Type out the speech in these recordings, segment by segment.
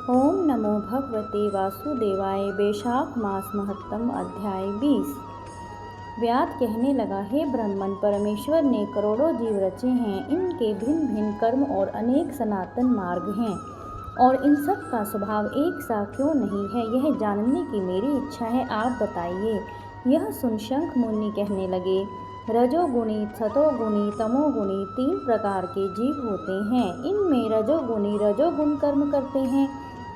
ओम नमो भगवते वासुदेवाय। वैशाख मास महत्तम अध्याय 20। व्यास कहने लगा, हे ब्राह्मण, परमेश्वर ने करोड़ों जीव रचे हैं। इनके भिन्न भिन्न कर्म और अनेक सनातन मार्ग हैं, और इन सब का स्वभाव एक सा क्यों नहीं है, यह जानने की मेरी इच्छा है। आप बताइए। यह सुन शंख मुनि कहने लगे, रजोगुणी, सतोगुणी, तमोगुणी 3 प्रकार के जीव होते हैं। इनमें रजोगुणी रजोगुण कर्म करते हैं।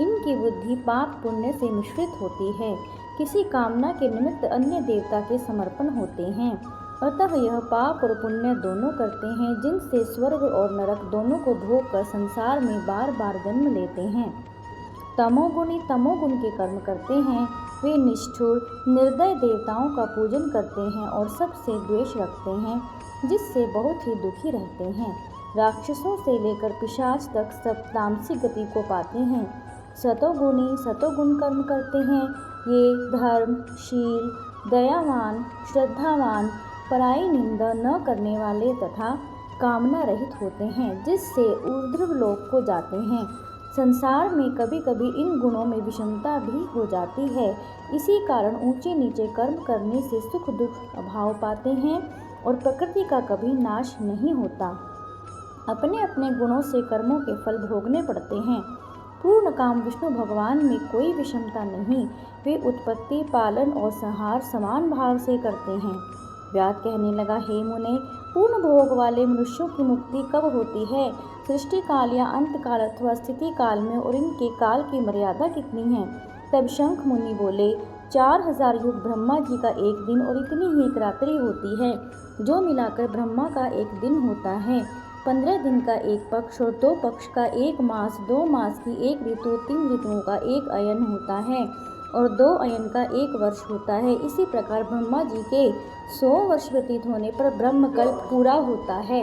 इनकी बुद्धि पाप पुण्य से मिश्रित होती है। किसी कामना के निमित्त अन्य देवता के समर्पण होते हैं। अतः यह पाप और पुण्य दोनों करते हैं, जिनसे स्वर्ग और नरक दोनों को भोग कर संसार में बार बार जन्म लेते हैं। तमोगुणी तमोगुण के कर्म करते हैं। वे निष्ठुर निर्दय देवताओं का पूजन करते हैं और सबसे द्वेष रखते हैं, जिससे बहुत ही दुखी रहते हैं। राक्षसों से लेकर पिशाच तक सब तामसिक गति को पाते हैं। सतोगुणी सतोगुण कर्म करते हैं। ये धर्म, शील, दयावान, श्रद्धावान, पराई निंदा न करने वाले तथा कामना रहित होते हैं, जिससे ऊर्ध्व लोक को जाते हैं। संसार में कभी कभी इन गुणों में विषमता भी हो जाती है। इसी कारण ऊंचे नीचे कर्म करने से सुख दुख अभाव पाते हैं और प्रकृति का कभी नाश नहीं होता। अपने अपने गुणों से कर्मों के फल भोगने पड़ते हैं। पूर्ण काम विष्णु भगवान में कोई विषमता नहीं। वे उत्पत्ति, पालन और संहार समान भाव से करते हैं। व्यास कहने लगा, हे मुने, पूर्ण भोग वाले मनुष्यों की मुक्ति कब होती है? सृष्टि काल या अंत काल अथवा स्थिति काल में, और इनके काल की मर्यादा कितनी है? तब शंख मुनि बोले, 4000 युग ब्रह्मा जी का एक दिन और इतनी ही एक रात्रि होती है, जो मिलाकर ब्रह्मा का एक दिन होता है। 15 दिन का एक पक्ष और 2 पक्ष का एक मास, 2 मास की एक ऋतु, 3 ऋतुओं का एक अयन होता है, और 2 अयन का एक वर्ष होता है। इसी प्रकार ब्रह्मा जी के 100 वर्ष व्यतीत होने पर ब्रह्मकल्प पूरा होता है।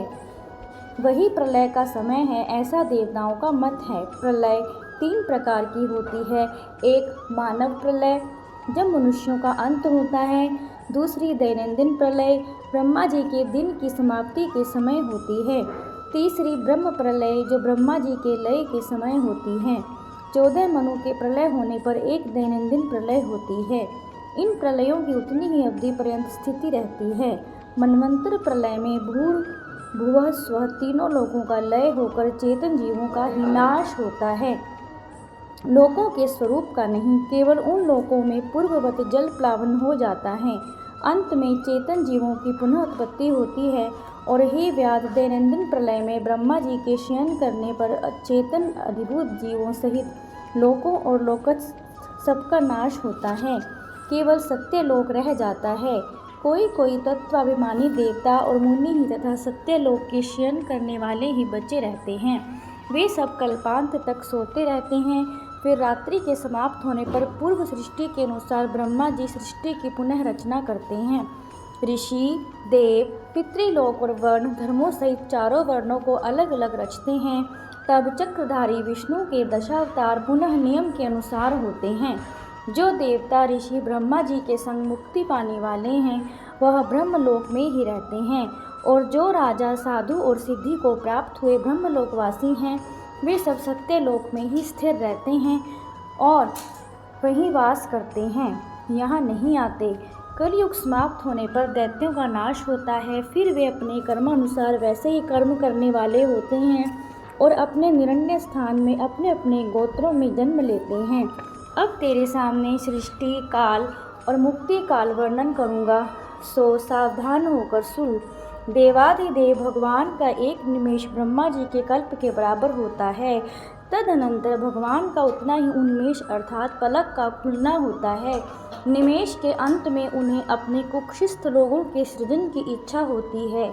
वही प्रलय का समय है, ऐसा देवताओं का मत है। प्रलय 3 प्रकार की होती है। एक मानव प्रलय, जब मनुष्यों का अंत होता है। दूसरी दैनंदिन प्रलय, ब्रह्मा जी के दिन की समाप्ति के समय होती है। तीसरी ब्रह्म प्रलय, जो ब्रह्मा जी के लय के समय होती है। 14 मनु के प्रलय होने पर एक दैनंदिन प्रलय होती है। इन प्रलयों की उतनी ही अवधि पर्यंत स्थिति रहती है। मनवंतर प्रलय में भूर भुवः स्वः तीनों लोकों का लय होकर चेतन जीवों का ही नाश होता है। लोकों के स्वरूप का नहीं, केवल उन लोकों में पूर्ववत जल प्लावन हो जाता है। अंत में चेतन जीवों की पुनः उत्पत्ति होती है। और हे व्यास, दैनंदिन प्रलय में ब्रह्मा जी के शयन करने पर चेतन अधिभूत जीवों सहित लोकों और लोकज सबका नाश होता है। केवल सत्य लोक रह जाता है। कोई कोई तत्वाभिमानी देवता और मुनि ही तथा सत्य लोक के शयन करने वाले ही बचे रहते हैं। वे सब कल्पांत तक सोते रहते हैं। फिर रात्रि के समाप्त होने पर पूर्व सृष्टि के अनुसार ब्रह्मा जी सृष्टि की पुनः रचना करते हैं। ऋषि, देव, पितृलोक और वर्ण धर्मों सहित 4 वर्णों को अलग अलग रचते हैं। तब चक्रधारी विष्णु के दशावतार पुनः नियम के अनुसार होते हैं। जो देवता ऋषि ब्रह्मा जी के संग मुक्ति पाने वाले हैं, वह ब्रह्मलोक में ही रहते हैं। और जो राजा, साधु और सिद्धि को प्राप्त हुए ब्रह्मलोकवासी हैं, वे सब सत्यलोक में ही स्थिर रहते हैं और वहीं वास करते हैं, यहाँ नहीं आते। कलयुग समाप्त होने पर दैत्यों का नाश होता है। फिर वे अपने कर्मानुसार वैसे ही कर्म करने वाले होते हैं और अपने निरण्य स्थान में अपने अपने गोत्रों में जन्म लेते हैं। अब तेरे सामने सृष्टि काल और मुक्ति काल वर्णन करूँगा, सो सावधान होकर सुन। देवाधिदेव भगवान का एक निमेष ब्रह्मा जी के कल्प के बराबर होता है। तदनंतर भगवान का उतना ही उन्मेष अर्थात पलक का खुलना होता है। निमेष के अंत में उन्हें अपने कुक्षिस्थ लोगों के सृजन की इच्छा होती है।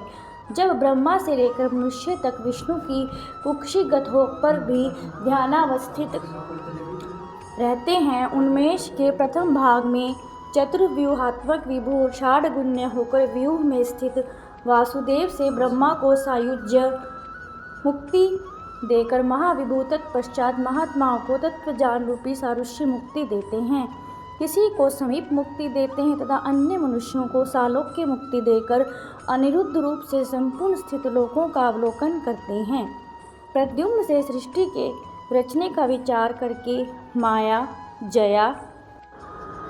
जब ब्रह्मा से लेकर मनुष्य तक विष्णु की कुक्षिगत होकर भी ध्यानावस्थित रहते हैं। उन्मेष के प्रथम भाग में चतुर्व्यूहात्मक विभु षाड्गुण्य होकर व्यूह में स्थित वासुदेव से ब्रह्मा को सायुज्य मुक्ति देकर महाविभू तत्पश्चात महात्माओं को तत्वज्ञान रूपी सारुष्य मुक्ति देते हैं। किसी को समीप मुक्ति देते हैं तथा अन्य मनुष्यों को सालोक्य मुक्ति देकर अनिरुद्ध रूप से संपूर्ण स्थित लोकों का अवलोकन करते हैं। प्रद्युम्न से सृष्टि के रचने का विचार करके माया, जया,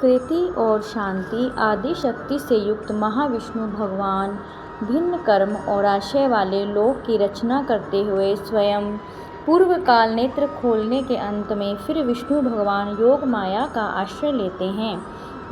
कृति और शांति आदि शक्ति से युक्त महाविष्णु भगवान भिन्न कर्म और आशय वाले लोक की रचना करते हुए स्वयं पूर्व काल नेत्र खोलने के अंत में फिर विष्णु भगवान योग माया का आश्रय लेते हैं,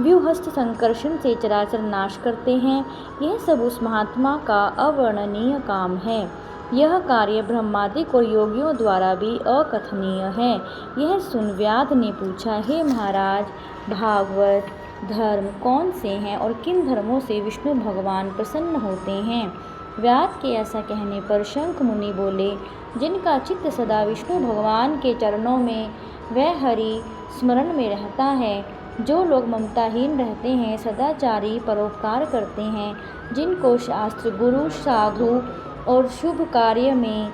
व्यूहस्थ संकर्षण से चराचर नाश करते हैं। यह सब उस महात्मा का अवर्णनीय काम है। यह कार्य ब्रह्मादिक और योगियों द्वारा भी अकथनीय है। यह सुन व्याध ने पूछा, हे महाराज, भागवत धर्म कौन से हैं और किन धर्मों से विष्णु भगवान प्रसन्न होते हैं? व्याध के ऐसा कहने पर शंख मुनि बोले, जिनका चित्त सदा विष्णु भगवान के चरणों में वह हरि स्मरण में रहता है, जो लोग ममताहीन रहते हैं, सदाचारी, परोपकार करते हैं, जिनको शास्त्र, गुरु, साधु और शुभ कार्य में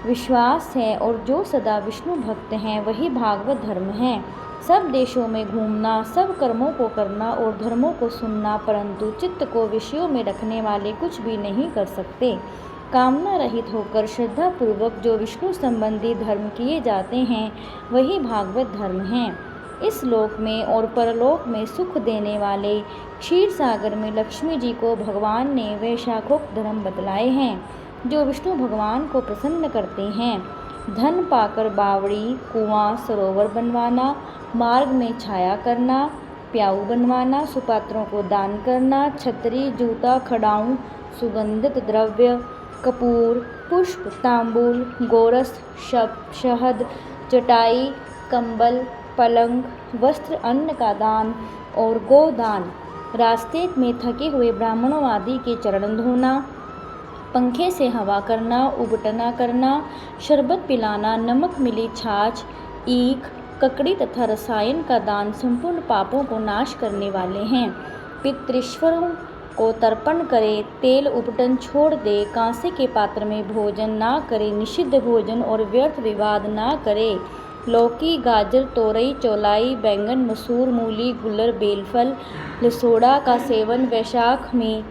विश्वास है और जो सदा विष्णु भक्त हैं, वही भागवत धर्म है। सब देशों में घूमना, सब कर्मों को करना और धर्मों को सुनना, परंतु चित्त को विषयों में रखने वाले कुछ भी नहीं कर सकते। कामना रहित होकर श्रद्धा पूर्वक जो विष्णु संबंधी धर्म किए जाते हैं, वही भागवत धर्म हैं। इस लोक में और परलोक में सुख देने वाले क्षीर सागर में लक्ष्मी जी को भगवान ने वे शाखोक्त धर्म बतलाए हैं, जो विष्णु भगवान को प्रसन्न करते हैं। धन पाकर बावड़ी, कुआं, सरोवर बनवाना, मार्ग में छाया करना, प्याऊ बनवाना, सुपात्रों को दान करना, छतरी, जूता, खड़ाऊं, सुगंधित द्रव्य, कपूर, पुष्प, तांबूल, गोरस, शहद, चटाई, कंबल, पलंग, वस्त्र, अन्न का दान और गोदान, रास्ते में थके हुए ब्राह्मणों आदि के चरण धोना, पंखे से हवा करना, उबटना करना, शरबत पिलाना, नमक मिली छाछ, ईख, ककड़ी तथा रसायन का दान संपूर्ण पापों को नाश करने वाले हैं। पितृश्वरों को तर्पण करे, तेल उपटन छोड़ दे, कांसे के पात्र में भोजन ना करे, निषिद्ध भोजन और व्यर्थ विवाद ना करे, लौकी, गाजर, तोरई, चौलाई, बैंगन, मसूर, मूली, गुलर, बेलफल, लसोड़ा का सेवन वैशाख में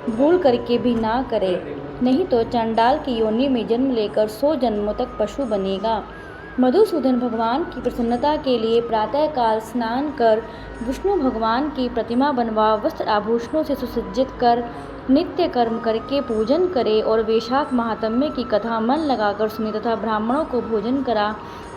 भूल करके भी ना करे, नहीं तो चंडाल की योनि में जन्म लेकर 100 जन्मों तक पशु बनेगा। मधुसूदन भगवान की प्रसन्नता के लिए प्रातःकाल स्नान कर, विष्णु भगवान की प्रतिमा बनवा, वस्त्र आभूषणों से सुसज्जित कर, नित्य कर्म करके पूजन करे और वैशाख महात्म्य की कथा मन लगाकर सुनी तथा ब्राह्मणों को भोजन करा,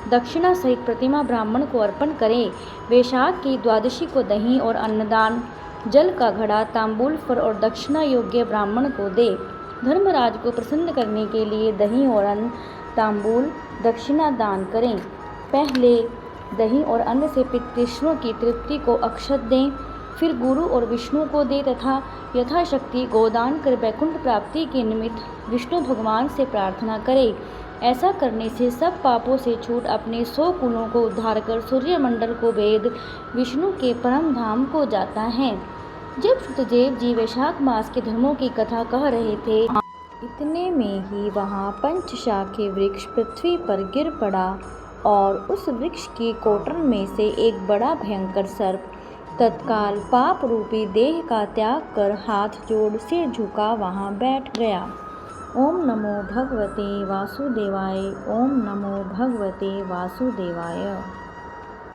दक्षिणा सहित प्रतिमा ब्राह्मण को अर्पण करे। वैशाख की द्वादशी को दही और अन्नदान, जल का घड़ा, तांबूल, फल और दक्षिणा योग्य ब्राह्मण को दे। धर्मराज को प्रसन्न करने के लिए दही और अन्न, तांबूल, दक्षिणा दान करें। पहले दही और अन्न से पितृश्वरों की तृप्ति को अक्षत दें, फिर गुरु और विष्णु को दे तथा यथाशक्ति गोदान कर वैकुंठ प्राप्ति के निमित्त विष्णु भगवान से प्रार्थना करें। ऐसा करने से सब पापों से छूट अपने 100 कुलों को उद्धार कर सूर्यमंडल को भेद विष्णु के परम धाम को जाता है। जब श्रुतदेव जी वैशाख मास के धर्मों की कथा कह रहे थे, इतने में ही वहाँ पंचशाखी वृक्ष पृथ्वी पर गिर पड़ा और उस वृक्ष की कोटन में से एक बड़ा भयंकर सर्प तत्काल पाप रूपी देह का त्याग कर हाथ जोड़ सिर झुका वहाँ बैठ गया। ओम नमो भगवते वासुदेवाय। ओम नमो भगवते वासुदेवाय।